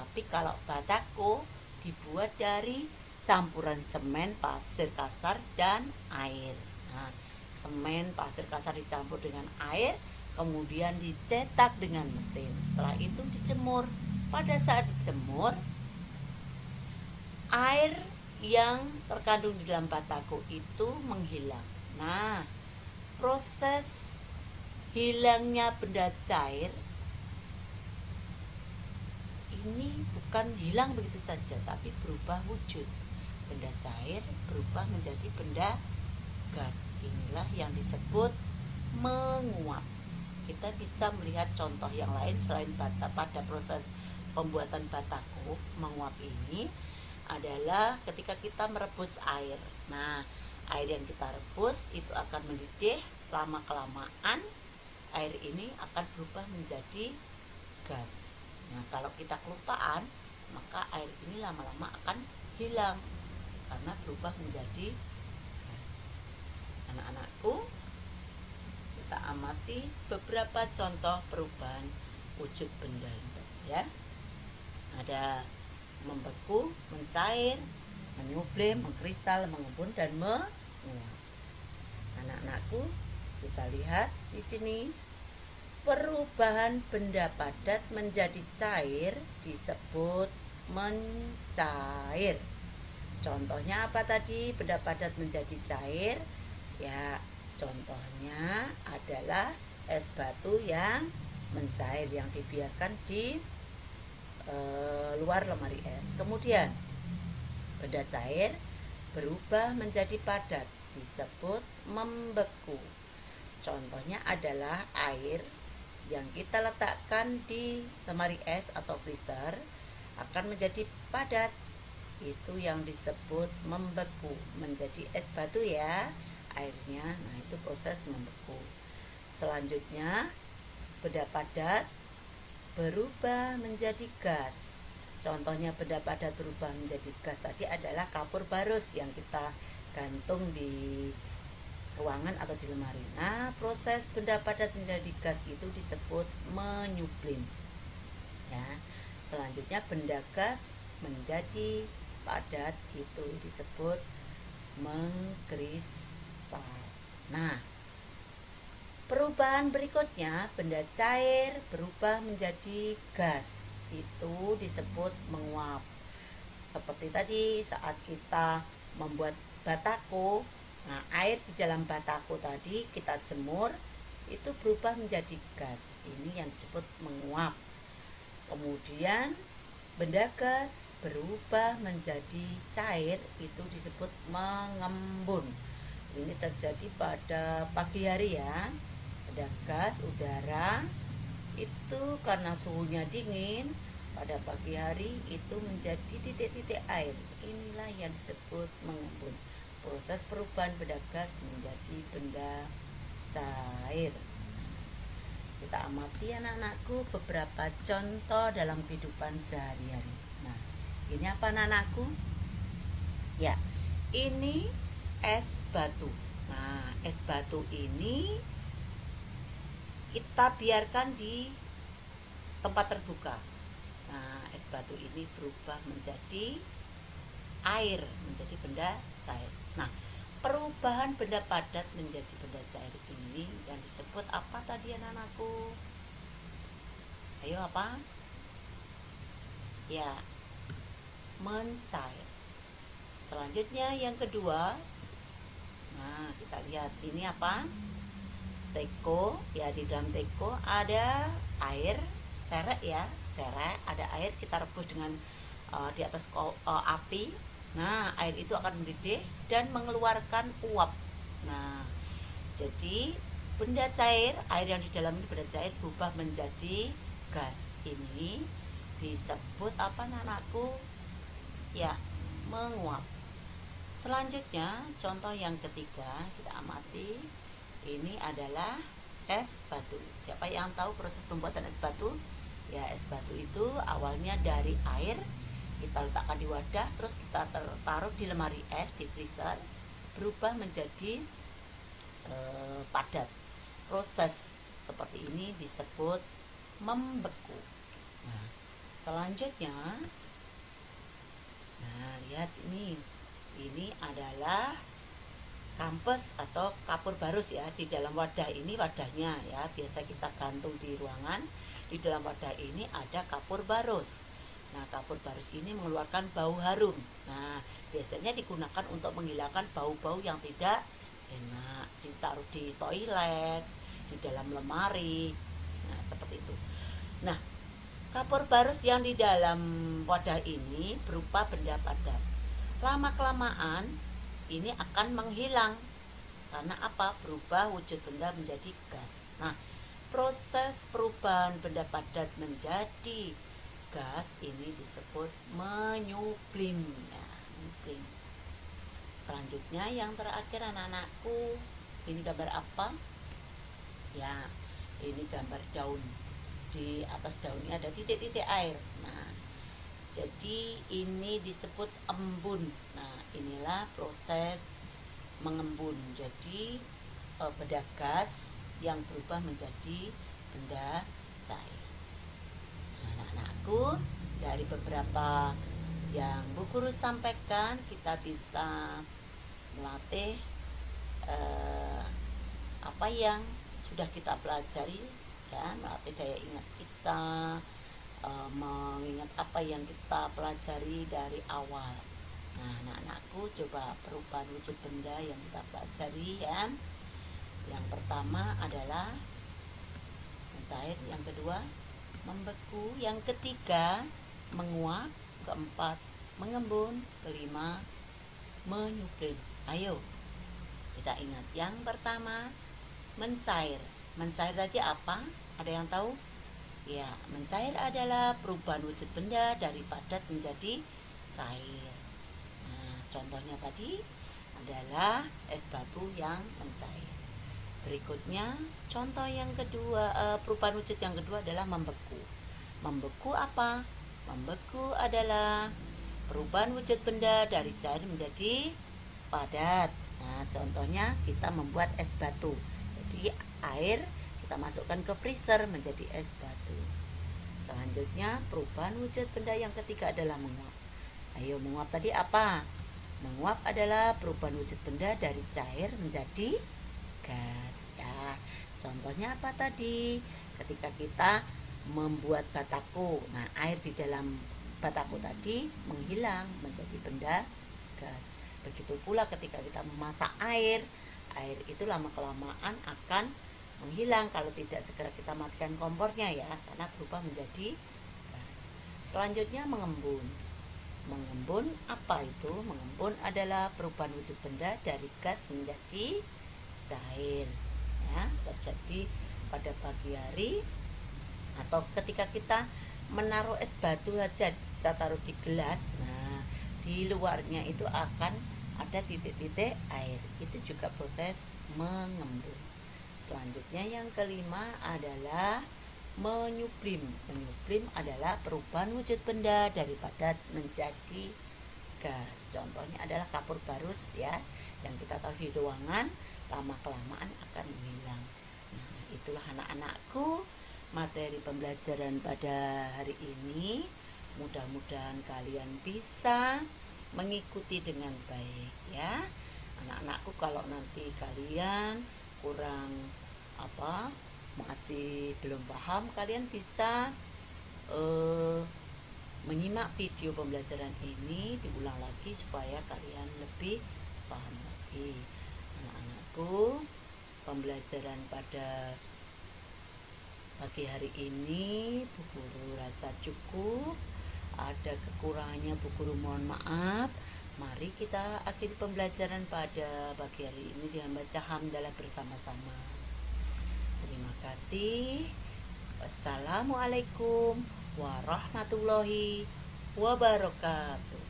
Tapi kalau batako dibuat dari campuran semen, pasir kasar, dan air. Nah, semen, pasir kasar dicampur dengan air, kemudian dicetak dengan mesin. Setelah itu dijemur. Pada saat dijemur, air yang terkandung di dalam batako itu menghilang. Nah, proses hilangnya benda cair ini bukan hilang begitu saja, tapi berubah wujud. Benda cair berubah menjadi benda gas. Inilah yang disebut menguap. Kita bisa melihat contoh yang lain selain pada proses pembuatan batako. Menguap ini adalah ketika kita merebus air. Nah, air yang kita rebus itu akan mendidih. Lama-kelamaan air ini akan berubah menjadi gas. Nah, kalau kita kelupaan, maka air ini lama-lama akan hilang karena berubah menjadi gas. Anak-anakku, kita amati beberapa contoh perubahan wujud benda ya. Ada membeku, mencair, menyublim, mengkristal, mengembun, dan menguap. Anak-anakku, kita lihat di sini perubahan benda padat menjadi cair disebut mencair. Contohnya apa tadi? Benda padat menjadi cair. Ya, contohnya adalah es batu yang mencair yang dibiarkan di luar lemari es. Kemudian benda cair berubah menjadi padat disebut membeku. Contohnya adalah air yang kita letakkan di lemari es atau freezer akan menjadi padat. Itu yang disebut membeku, menjadi es batu ya airnya. Nah, itu proses membeku. Selanjutnya benda padat berubah menjadi gas. Contohnya benda padat berubah menjadi gas tadi adalah kapur barus yang kita gantung di ruangan atau di lemari. Nah, proses benda padat menjadi gas itu disebut menyublim. Ya. Selanjutnya benda gas menjadi padat itu disebut mengkristal. Nah, perubahan berikutnya benda cair berubah menjadi gas itu disebut menguap. Seperti tadi saat kita membuat batako. Nah, air di dalam batako tadi kita jemur itu berubah menjadi gas. Ini yang disebut menguap. Kemudian benda gas berubah menjadi cair itu disebut mengembun. Ini terjadi pada pagi hari ya. Benda gas udara itu karena suhunya dingin pada pagi hari itu menjadi titik-titik air. Inilah yang disebut mengembun. Proses perubahan benda gas menjadi benda cair. Kita amati anak-anakku beberapa contoh dalam kehidupan sehari-hari. Nah, ini apa anak-anakku? Ya, ini es batu. Nah, es batu ini kita biarkan di tempat terbuka. Nah, es batu ini berubah menjadi air, menjadi benda cair. Nah, perubahan benda padat menjadi benda cair ini yang disebut apa tadi anak-anakku? Ayo apa? Ya, mencair. Selanjutnya yang kedua. Nah, kita lihat ini apa? Teko. Ya, di dalam teko ada air, cerek ya, cerek, ada air kita rebus dengan di atas api. Nah, air itu akan mendidih dan mengeluarkan uap. Nah, jadi benda cair, air yang di dalam ini benda cair berubah menjadi gas. Ini disebut apa anakku? Ya, menguap. Selanjutnya, contoh yang ketiga kita amati. Ini adalah es batu. Siapa yang tahu proses pembuatan es batu? Ya, es batu itu awalnya dari air. Kita letakkan di wadah, terus kita taruh di lemari es, di freezer, berubah menjadi padat. Proses seperti ini disebut membeku. Nah, selanjutnya, nah lihat ini adalah kampes atau kapur barus ya. Di dalam wadah ini wadahnya ya, biasa kita gantung di ruangan. Di dalam wadah ini ada kapur barus. Nah, kapur barus ini mengeluarkan bau harum. Nah, biasanya digunakan untuk menghilangkan bau-bau yang tidak enak, ditaruh di toilet, di dalam lemari. Nah, seperti itu. Nah, kapur barus yang di dalam wadah ini berupa benda padat. Lama-kelamaan ini akan menghilang. Karena apa? Berubah wujud benda menjadi gas. Nah, proses perubahan benda padat menjadi gas ini disebut menyublim. Nah, menyublim. Selanjutnya yang terakhir anak-anakku, ini gambar apa? Ya, ini gambar daun. Di atas daunnya ada titik-titik air. Nah, jadi ini disebut embun. Nah, inilah proses mengembun. Jadi benda gas yang berubah menjadi benda cair. Nah, anak-anakku, dari beberapa yang Bu Guru sampaikan, kita bisa melatih apa yang sudah kita pelajari ya, melatih daya ingat kita, mengingat apa yang kita pelajari dari awal. Nah, anak-anakku, coba perubahan wujud benda yang kita pelajari ya. Yang pertama adalah mencair, yang kedua membeku, yang ketiga menguap, keempat mengembun, kelima menyublim. Ayo kita ingat. Yang pertama mencair. Mencair tadi apa? Ada yang tahu? Ya, mencair adalah perubahan wujud benda dari padat menjadi cair. Nah, contohnya tadi adalah es batu yang mencair. Berikutnya, contoh yang kedua, perubahan wujud yang kedua adalah membeku. Membeku apa? Membeku adalah perubahan wujud benda dari cair menjadi padat. Nah, contohnya kita membuat es batu. Jadi air kita masukkan ke freezer menjadi es batu. Selanjutnya, perubahan wujud benda yang ketiga adalah menguap. Ayo, menguap tadi apa? Menguap adalah perubahan wujud benda dari cair menjadi gas ya. Contohnya apa tadi? Ketika kita membuat bataku, nah air di dalam bataku tadi menghilang menjadi benda gas. Begitu pula ketika kita memasak air itu lama-kelamaan akan menghilang kalau tidak segera kita matikan kompornya ya, karena berubah menjadi gas. Selanjutnya mengembun. Mengembun apa itu? Mengembun adalah perubahan wujud benda dari gas menjadi cair ya, terjadi pada pagi hari atau ketika kita menaruh es batu saja, kita taruh di gelas. Nah, di luarnya itu akan ada titik-titik air. Itu juga proses mengembun. Selanjutnya yang kelima adalah menyublim. Menyublim adalah perubahan wujud benda dari padat menjadi gas. Contohnya adalah kapur barus ya, yang kita taruh di ruangan, lama-kelamaan akan menghilang. Nah, itulah anak-anakku materi pembelajaran pada hari ini. Mudah-mudahan kalian bisa mengikuti dengan baik ya. Anak-anakku, kalau nanti kalian kurang masih belum paham, kalian bisa menyimak video pembelajaran ini diulang lagi supaya kalian lebih paham lagi. Anak-anakku, pembelajaran pada pagi hari ini Bu Guru rasa cukup. Ada kekurangannya Bu Guru mohon maaf. Mari kita akhiri pembelajaran pada pagi hari ini dengan baca hamdalah bersama-sama. Terima kasih. Wassalamualaikum warahmatullahi wabarakatuh.